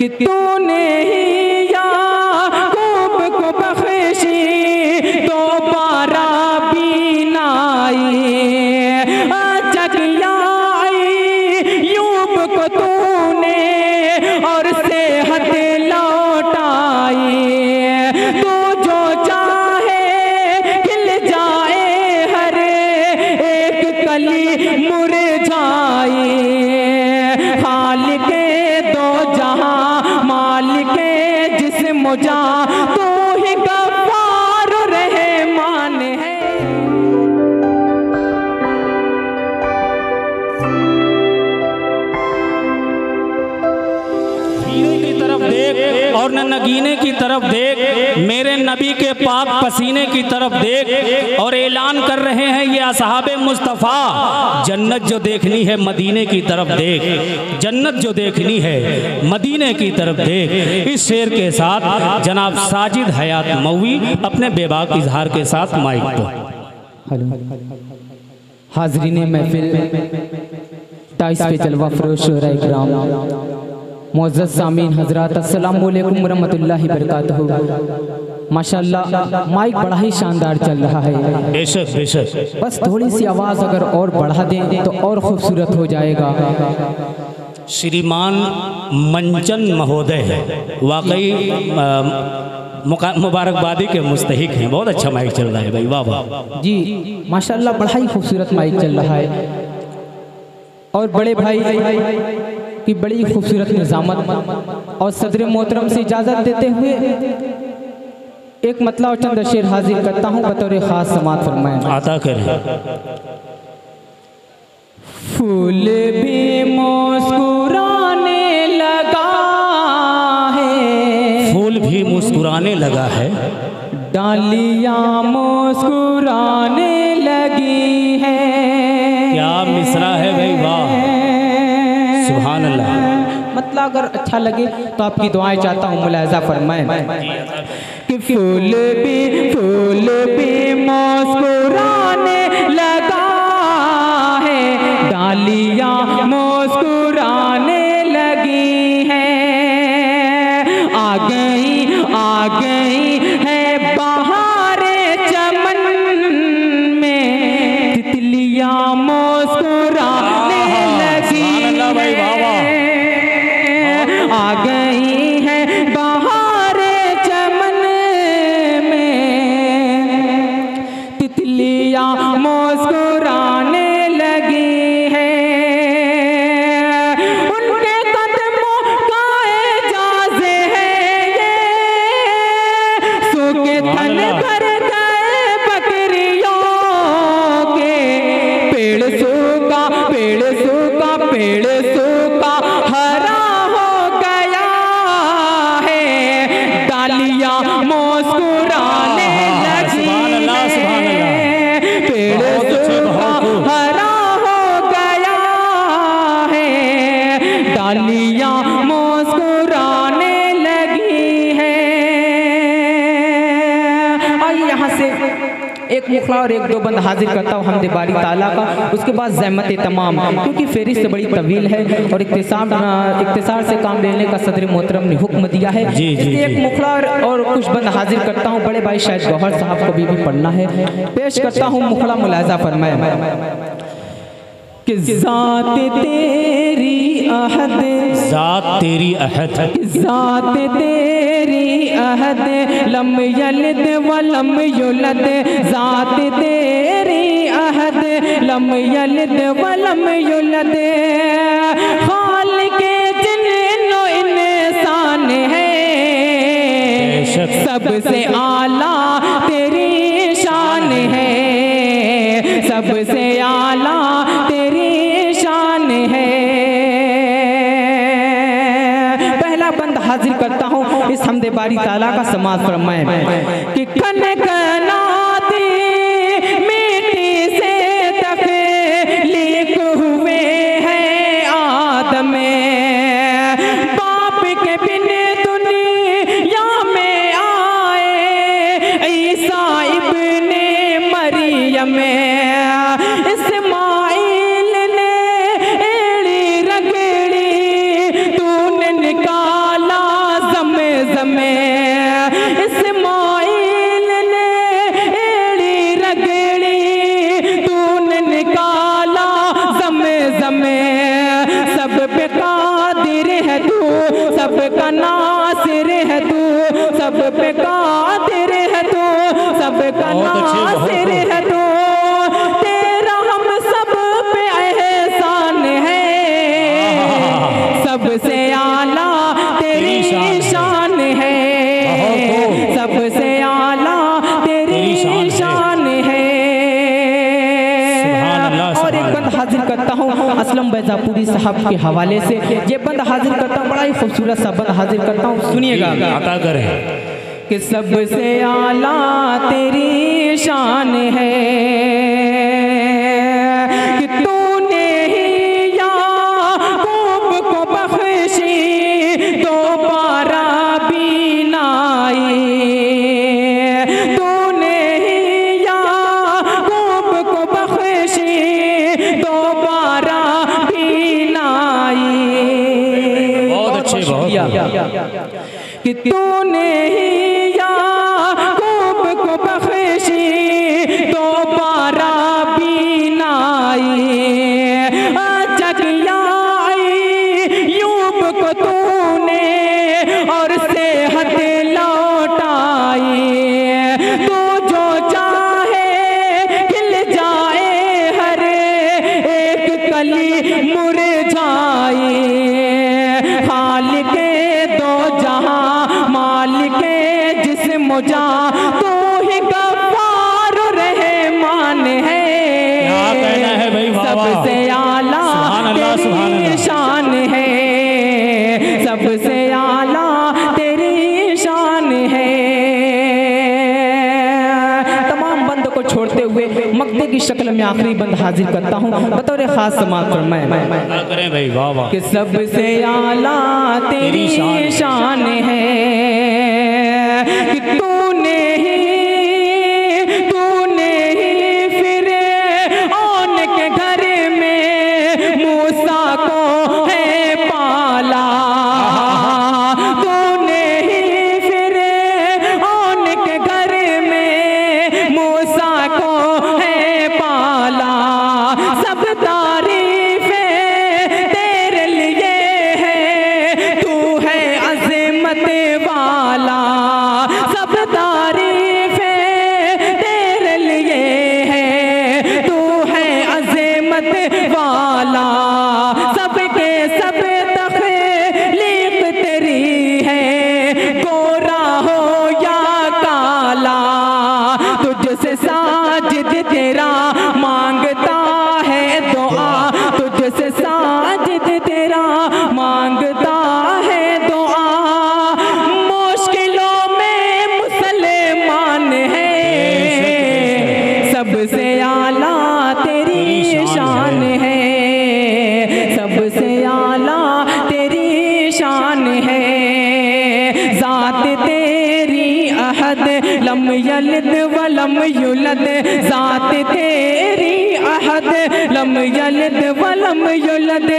कि तूने ही याकूब को बख्शी दोबारा बीनाई, जगियाई यूब को तूने और सेहत लौटाई। तू जो चाहे खिल जाए हर एक कली मुरझाई। खालिके दो जहां मालिके जिस्म जां तू ही गफ्फार रहमान है। की तरफ देख और न नगीने की तरफ देख, मेरे नबी के पाक पसीने की तरफ देख, और ऐलान कर रहे हैं ये असहाबे मुस्तफ़ा, जन्नत जो देखनी है मदीने की तरफ देख, जन्नत जो देखनी है मदीने की तरफ देख। इस शेर के साथ जनाब साजिद हयात मौवी अपने बेबाक इजहार के साथ माइक पर। हाज़रीन महफिल, 22वें जलवा फरोश शोहराए किराम, मुअज़्ज़ज़ सामीन हज़रात, अस्सलामु अलैकुम वरहमतुल्लाहि वबरकातुहू। माशाअल्लाह माइक बड़ा ही शानदार चल रहा है। बेशक बेशक, बस थोड़ी सी आवाज़ अगर और बढ़ा दें तो और खूबसूरत हो जाएगा। श्रीमान मंचन महोदय वाकई मुबारकबादी के मुस्तहिक हैं। बहुत अच्छा माइक चल रहा है भाई, वाह वाह जी माशाअल्लाह, बड़ा ही खूबसूरत माइक चल रहा है। और बड़े भाई की बड़ी खूबसूरत निज़ामत और सदर मोहतरम से इजाज़त देते हुए एक मतला और चंद शेर हाजिर करता हूँ, बतौर ख़ास समात फरमाएं। आता करें। फूल भी मुस्कुराने लगा है, फूल भी मुस्कुराने लगा है, डालियाँ मुस्कुराने लगी है। क्या मिसरा है भाई, वाह सुभान अल्लाह। मतलब अगर अच्छा लगे तो आपकी दुआएं चाहता हूँ, मुलाहिज़ा फरमाएं कि फूल भी मुस्कुराने लगा है, डालियाँ मुस्कुराने लगी हैं। आ गई है बहारे चमन में, तितलियाँ मुस्कुराने लगी हैं। आ गई है बहारे चमन में, तितलियाँ मुस्कुराने लगी हैं। उनके कदमों का एजाज़े है ये, सूखे थन भर गए बकरियों के। पेड़ सूखा हरा हो गया है, डालियाँ मुस्कुराने लगी हैं। पेड़ सूखा हरा हो गया है, डालियाँ मुस्कुराने लगी हैं। आइए यहाँ से एक मुखला और एक दो बंद हाजिर करता हूँ हमदे बारी ताला का, उसके बाद ज़हमत तमाम, क्योंकि फेरिस्त बड़ी तवील है और इख्तिसार से काम लेने का सदर मोहतरम ने हुक्म दिया है। इसलिए एक मुखला और कुछ बंद हाजिर करता हूँ। बड़े भाई शायद गौहर साहब को भी पढ़ना है, पेश करता हूँ मुखला, मुलाहिज़ा फरमाएं कि ज़ात तेरी अहद, ज़ात तेरी अहद, ज़ात तेरी अहद, लम यलिद वलम युलद। ज़ात तेरी अहद, लम यलिद वलम युलद। खालिके जिन्नो इंसान है, सबसे आला तेरी शान है, सबसे आला तेरी शान है। पहला बंद हाजिर करता हूँ, इस हमदे बारी ताला का समाज फरमाएं कि कनकनाती मिट्टी से तख्लीक हुए हैं आदम, बाप के बिन दुनिया में आए ईसा इब्ने मरियम। इस्माइल ने एड़ी रगड़ी तूने निकाला सबका नासिर है तू, सब पे कादिर है तू, सबका नासिर है तू, तेरा हम सब पे एहसान है, सबसे आला तेरी शान है, सबसे आला तेरी शान है। और एक बंद हाजिर करता हूँ असलम बैजापुरी साहब के हवाले से, ये बंद हाजिर करता हूँ, बड़ा ही खूबसूरत सा बंद हाजिर करता हूँ, सुनिएगा। अता करें कि सबसे आला तेरी शान है, कि तूने ही याकूब को बख्शी दोबारा बीनाई, तूने ही याकूब को बख्शी दोबारा बीनाई। बहुत अच्छे, शुक्रिया कि तूने ही याकूब को बख्शी दोबारा बीनाई, जगियाई यूब को तूने और सेहत लौटाई, तू जो चाहे खिल जाए हर एक कली मुरझाई, खालिके दो जहां मालिके जिस्म जा, तू ही गफ्फार रहमान है, क्या कहना है भाई, सबसे आला तेरी शान है, सबसे आला तेरी शान है। तमाम बंद को छोड़ते हुए मक्ते की शक्ल में आखिरी बंद हाजिर करता हूँ बतौर खास समाअत फरमाएं। करें भाई, वाह वाह। कि सबसे आला तेरी शान है, कि तूने ही फिर औन के घर में मूसा को है पाला, तूने ही फिर औन के घर में मूसा को है पाला, सब तारीफें तेरे लिए है, तू है अज़मत वाला, सब तारीफें तेरे लिए है, तू है अज़मत वाला, सबके सब तख्लीक तेरी है, गोरा हो या काला, तुझसे साजिद तेरा मांगता है दुआ, तुझसे साजिद तेरा मांगता है दुआ, मुश्किलों में मुसलमान है, सबसे आला तेरी शान है, सबसे आला तेरी शान है, ज़ात तेरी अहद लम यलिद वलम युलद, ज़ात तेरी अहद लम यलिद वलम युलद,